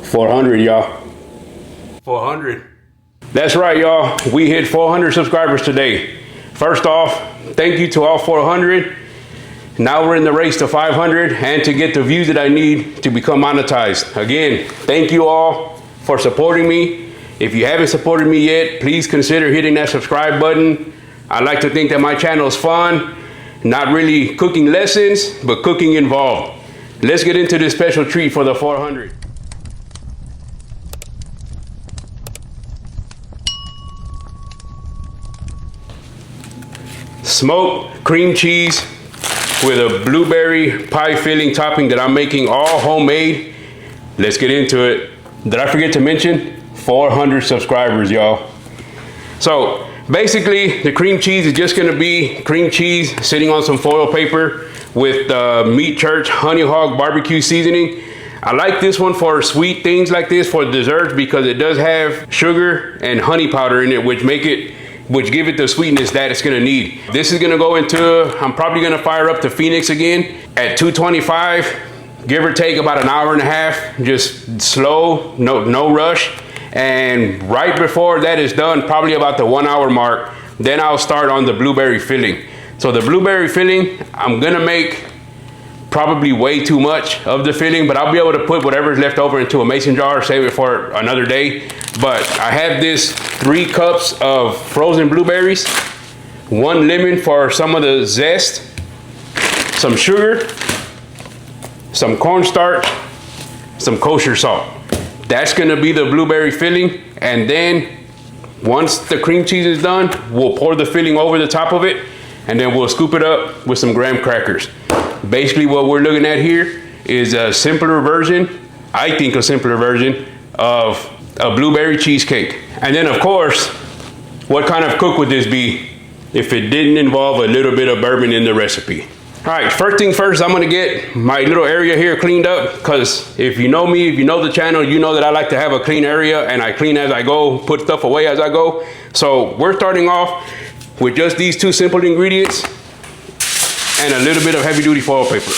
400, y'all. 400. That's right, y'all. We hit 400 subscribers today. First off, thank you to all 400. Now we're in the race to 500 and to get the views that I need to become monetized. Again, thank you all for supporting me. If you haven't supported me yet, please consider hitting that subscribe button. I like to think that my channel is fun, not really cooking lessons, but cooking involved. Let's get into this special treat for the 400. Smoked cream cheese with a blueberry pie filling topping that I'm making all homemade. Let's get into it. Did I forget to mention 400 subscribers, y'all? So basically the cream cheese is just gonna be cream cheese sitting on some foil paper with Meat Church Honey Hog barbecue seasoning. I like this one for sweet things like this, for desserts, because it does have sugar and honey powder in it, which give it the sweetness that it's gonna need. This is gonna go into, I'm probably gonna fire up to Phoenix again at 225, give or take about an hour and a half, just slow, no rush. And right before that is done, probably about the 1 hour mark, then I'll start on the blueberry filling. So the blueberry filling, I'm gonna make probably way too much of the filling, but I'll be able to put whatever's left over into a mason jar, save it for another day. But I have this 3 cups of frozen blueberries, 1 lemon for some of the zest, some sugar, some cornstarch, some kosher salt. That's gonna be the blueberry filling. And then once the cream cheese is done, we'll pour the filling over the top of it, and then we'll scoop it up with some graham crackers. Basically what we're looking at here is a simpler version, I think a simpler version of a blueberry cheesecake. And then of course, what kind of cook would this be if it didn't involve a little bit of bourbon in the recipe? All right, first thing first, I'm gonna get my little area here cleaned up, because if you know me, if you know the channel, you know that I like to have a clean area, and I clean as I go, put stuff away as I go. So we're starting off with just these 2 simple ingredients and a little bit of heavy duty foil paper.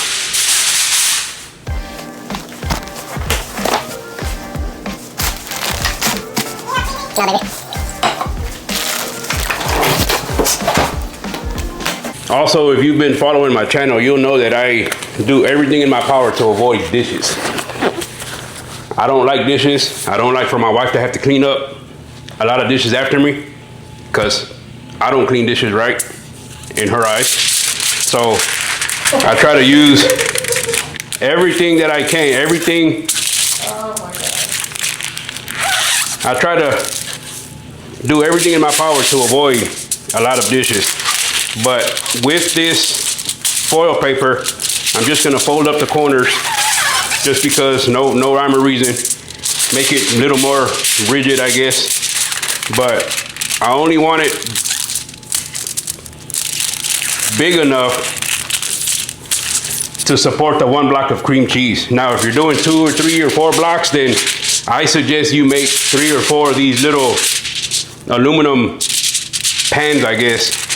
Also, if you've been following my channel, you'll know that I do everything in my power to avoid dishes. I don't like dishes. I don't like for my wife to have to clean up a lot of dishes after me, because I don't clean dishes right in her eyes. So I try to use everything that I can, everything. Oh my God. I try to do everything in my power to avoid a lot of dishes. But with this foil paper, I'm just gonna fold up the corners, just because no rhyme or reason. Make it a little more rigid, I guess. But I only want it big enough to support the 1 block of cream cheese. Now, if you're doing 2 or 3 or 4 blocks, then I suggest you make 3 or 4 of these little aluminum pans, I guess.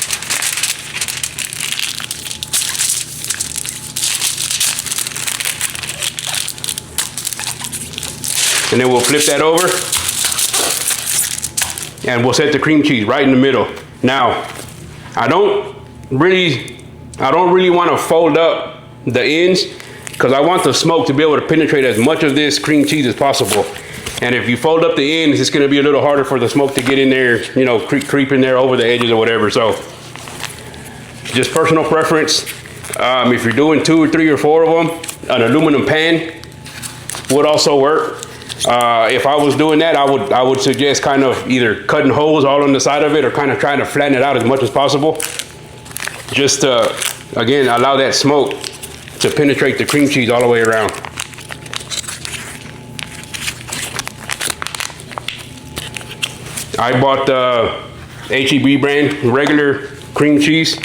And then we'll flip that over, and we'll set the cream cheese right in the middle. Now, I don't really want to fold up the ends, because I want the smoke to be able to penetrate as much of this cream cheese as possible. And if you fold up the ends, it's going to be a little harder for the smoke to get in there, you know, creep in there over the edges or whatever. So just personal preference. If you're doing 2 or 3 or 4 of them, an aluminum pan would also work. If I was doing that, I would suggest kind of either cutting holes all on the side of it, or kind of trying to flatten it out as much as possible. Just to, again, allow that smoke to penetrate the cream cheese all the way around. I bought the H-E-B brand regular cream cheese.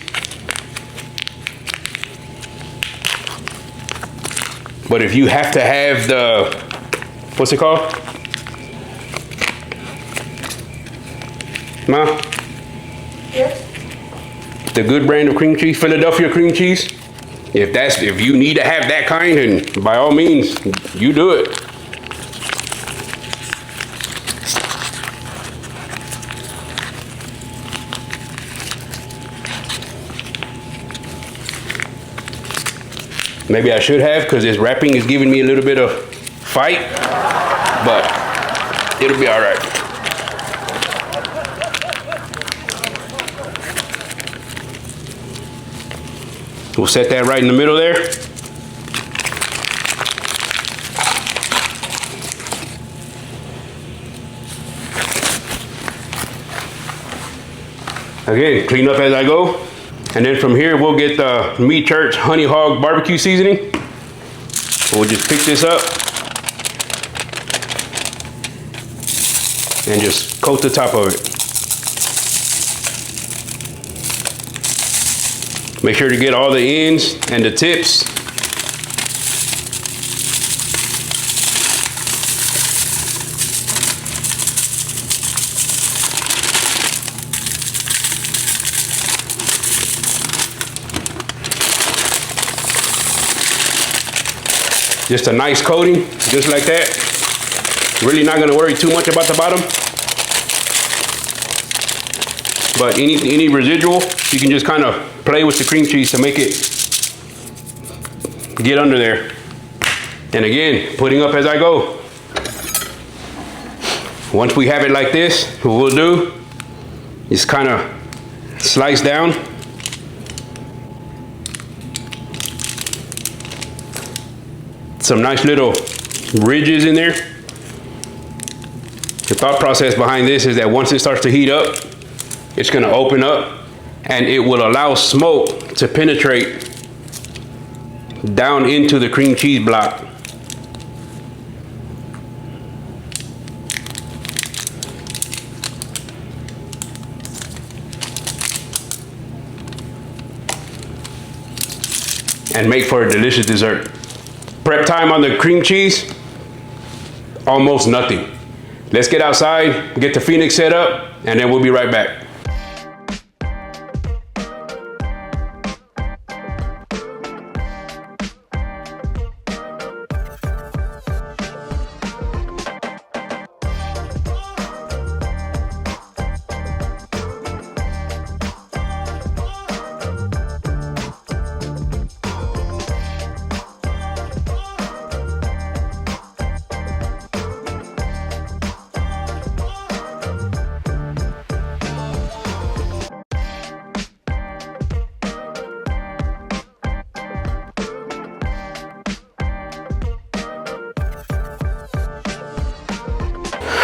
But if you have to have the, what's it called? Ma? Yes. The good brand of cream cheese, Philadelphia cream cheese. If you need to have that kind, then by all means, you do it. Maybe I should have, because this wrapping is giving me a little bit of fight, but it'll be all right. We'll set that right in the middle there. Again, clean up as I go. And then from here, we'll get the Meat Church Honey Hog Barbecue Seasoning. We'll just pick this up and just coat the top of it. Make sure to get all the ends and the tips. Just a nice coating, just like that. Really not gonna worry too much about the bottom. But any residual, you can just kind of play with the cream cheese to make it get under there. And again, putting up as I go. Once we have it like this, what we'll do is kind of slice down. Some nice little ridges in there. The thought process behind this is that once it starts to heat up, it's gonna open up and it will allow smoke to penetrate down into the cream cheese block. And make for a delicious dessert. Prep time on the cream cheese, almost nothing. Let's get outside, get the Phoenix set up, and then we'll be right back.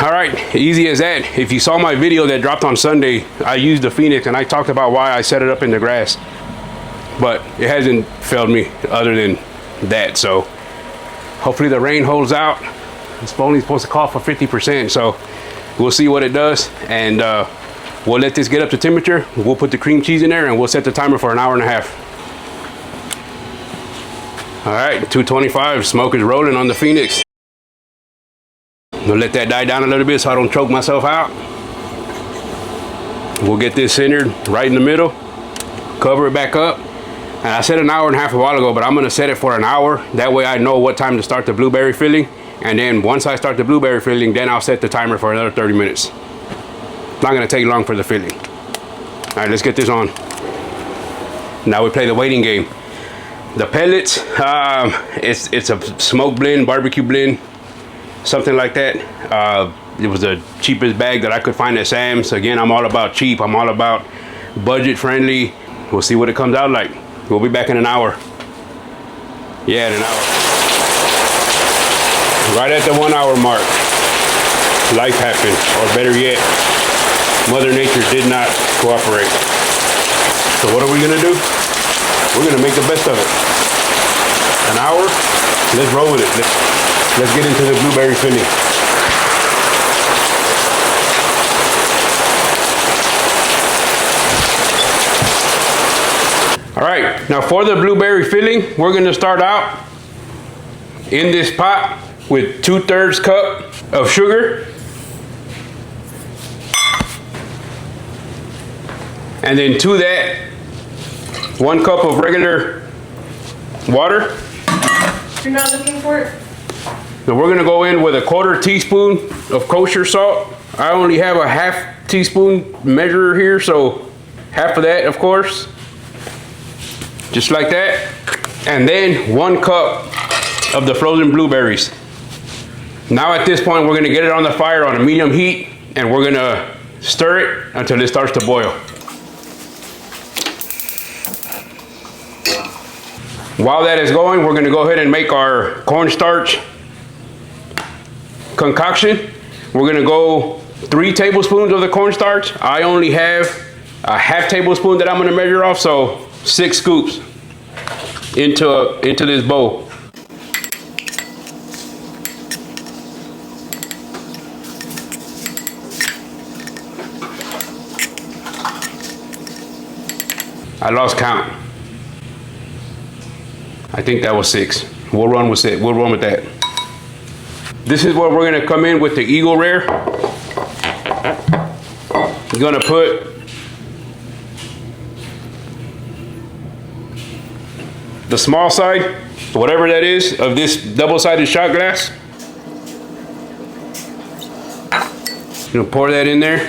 All right, easy as that. If you saw my video that dropped on Sunday, I used the Phoenix and I talked about why I set it up in the grass. But it hasn't failed me other than that. So hopefully the rain holds out. It's only supposed to call for 50%. So we'll see what it does. And we'll let this get up to temperature. We'll put the cream cheese in there and we'll set the timer for an hour and a half. All right, 225, smoke is rolling on the Phoenix. We'll let that die down a little bit so I don't choke myself out. We'll get this centered right in the middle, cover it back up. And I said an hour and a half a while ago, but I'm gonna set it for an hour. That way I know what time to start the blueberry filling. And then once I start the blueberry filling, then I'll set the timer for another 30 minutes. It's not gonna take long for the filling. All right, let's get this on. Now we play the waiting game. The pellets, it's a smoke blend, barbecue blend, something like that. It was the cheapest bag that I could find at Sam's. Again, I'm all about cheap. I'm all about budget friendly. We'll see what it comes out like. We'll be back in an hour. Yeah, in an hour. Right at the 1 hour mark, life happened, or better yet, Mother Nature did not cooperate. So what are we gonna do? We're gonna make the best of it. An hour, let's roll with it. Let's get into the blueberry filling. All right, now for the blueberry filling, we're gonna start out in this pot with 2/3 cup of sugar. And then to that, 1 cup of regular water. You're not looking for it? Now we're gonna go in with a 1/4 teaspoon of kosher salt. I only have a 1/2 teaspoon measure here, so half of that, of course. Just like that. And then 1 cup of the frozen blueberries. Now at this point, we're gonna get it on the fire on a medium heat, and we're gonna stir it until it starts to boil. While that is going, we're gonna go ahead and make our cornstarch concoction. We're gonna go 3 tablespoons of the cornstarch. I only have a half tablespoon that I'm gonna measure off, so 6 scoops into this bowl. I lost count. I think that was 6. We'll run with it. We'll run with that. This is where we're gonna come in with the Eagle Rare. You're gonna put the small side, whatever that is, of this double-sided shot glass. You're gonna pour that in there.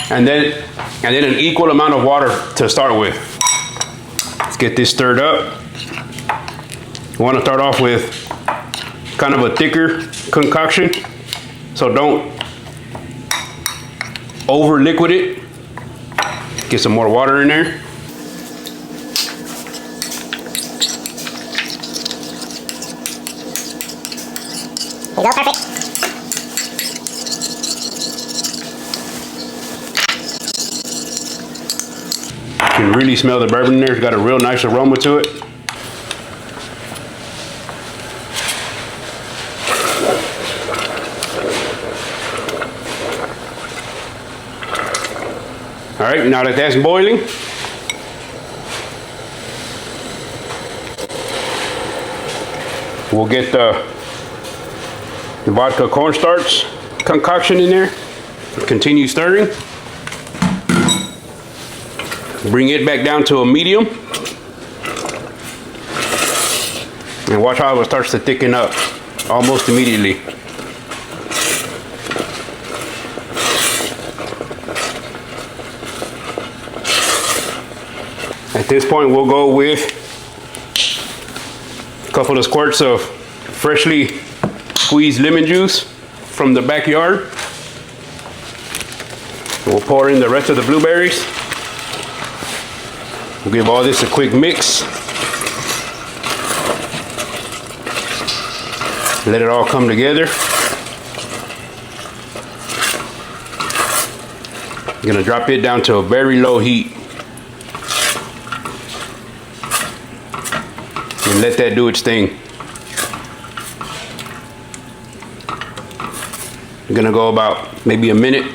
And then an equal amount of water to start with. Let's get this stirred up. We want to start off with kind of a thicker concoction, so don't over liquid it. Get some more water in there. There we go, perfect. You can really smell the bourbon in there. It's got a real nice aroma to it. All right, now that that's boiling, we'll get the vodka cornstarch concoction in there. Continue stirring. Bring it back down to a medium. And watch how it starts to thicken up almost immediately. At this point, we'll go with a couple of squirts of freshly squeezed lemon juice from the backyard. We'll pour in the rest of the blueberries. We'll give all this a quick mix. Let it all come together. I'm gonna drop it down to a very low heat. And let that do its thing. I'm gonna go about maybe a minute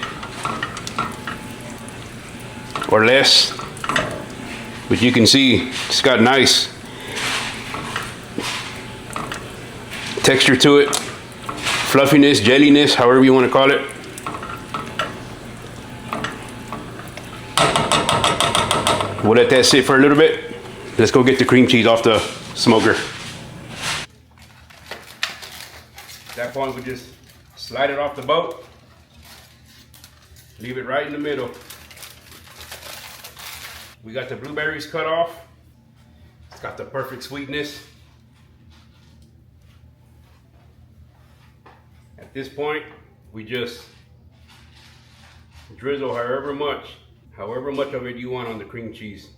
or less. But you can see it's got nice texture to it, fluffiness, jelliness, however you want to call it. We'll let that sit for a little bit. Let's go get the cream cheese off the smoker. At that point, we just slide it off the boat. Leave it right in the middle. We got the blueberries cut off. It's got the perfect sweetness. At this point, we just drizzle however much of it you want on the cream cheese.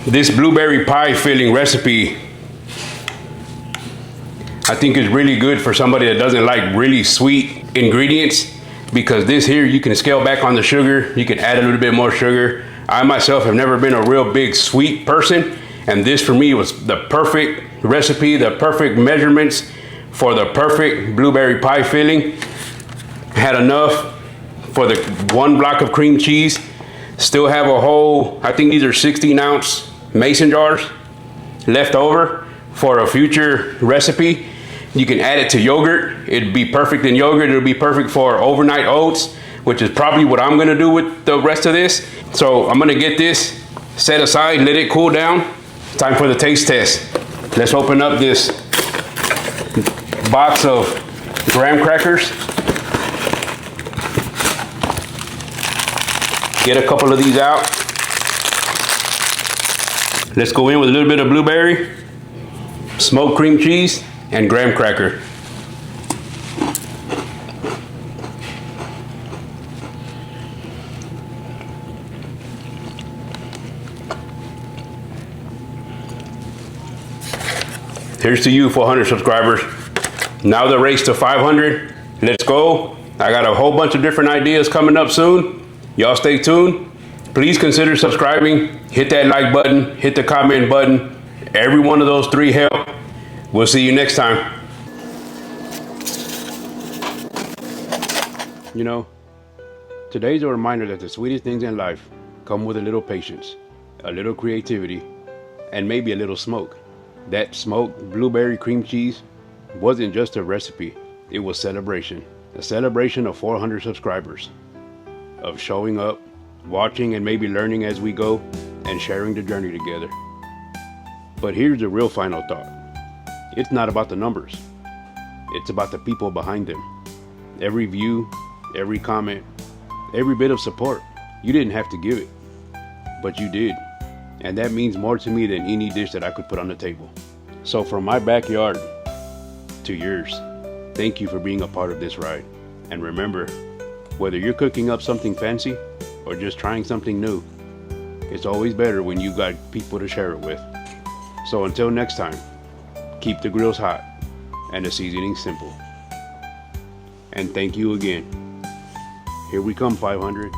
This blueberry pie filling recipe I think it's really good for somebody that doesn't like really sweet ingredients, because this here, you can scale back on the sugar. You can add a little bit more sugar. I myself have never been a real big sweet person, and this for me was the perfect recipe, the perfect measurements for the perfect blueberry pie filling. Had enough for the 1 block of cream cheese. Still have a whole, I think these are 16-ounce mason jars left over for a future recipe. You can add it to yogurt. It'd be perfect in yogurt. It'll be perfect for overnight oats, which is probably what I'm gonna do with the rest of this. So I'm gonna get this set aside, let it cool down. Time for the taste test. Let's open up this box of graham crackers. Get a couple of these out. Let's go in with a little bit of blueberry, smoked cream cheese, and graham cracker. Here's to you, 400 subscribers. Now the race to 500. Let's go. I got a whole bunch of different ideas coming up soon. Y'all stay tuned. Please consider subscribing. Hit that like button. Hit the comment button. Every one of those 3 help. We'll see you next time. You know, today's a reminder that the sweetest things in life come with a little patience, a little creativity, and maybe a little smoke. That smoked blueberry cream cheese wasn't just a recipe, it was celebration. A celebration of 400 subscribers, of showing up, watching, and maybe learning as we go, and sharing the journey together. But here's the real final thought. It's not about the numbers. It's about the people behind them. Every view, every comment, every bit of support. You didn't have to give it, but you did. And that means more to me than any dish that I could put on the table. So from my backyard to yours, thank you for being a part of this ride. And remember, whether you're cooking up something fancy or just trying something new, it's always better when you got people to share it with. So until next time, keep the grills hot and the seasoning simple. And thank you again. Here we come, 500.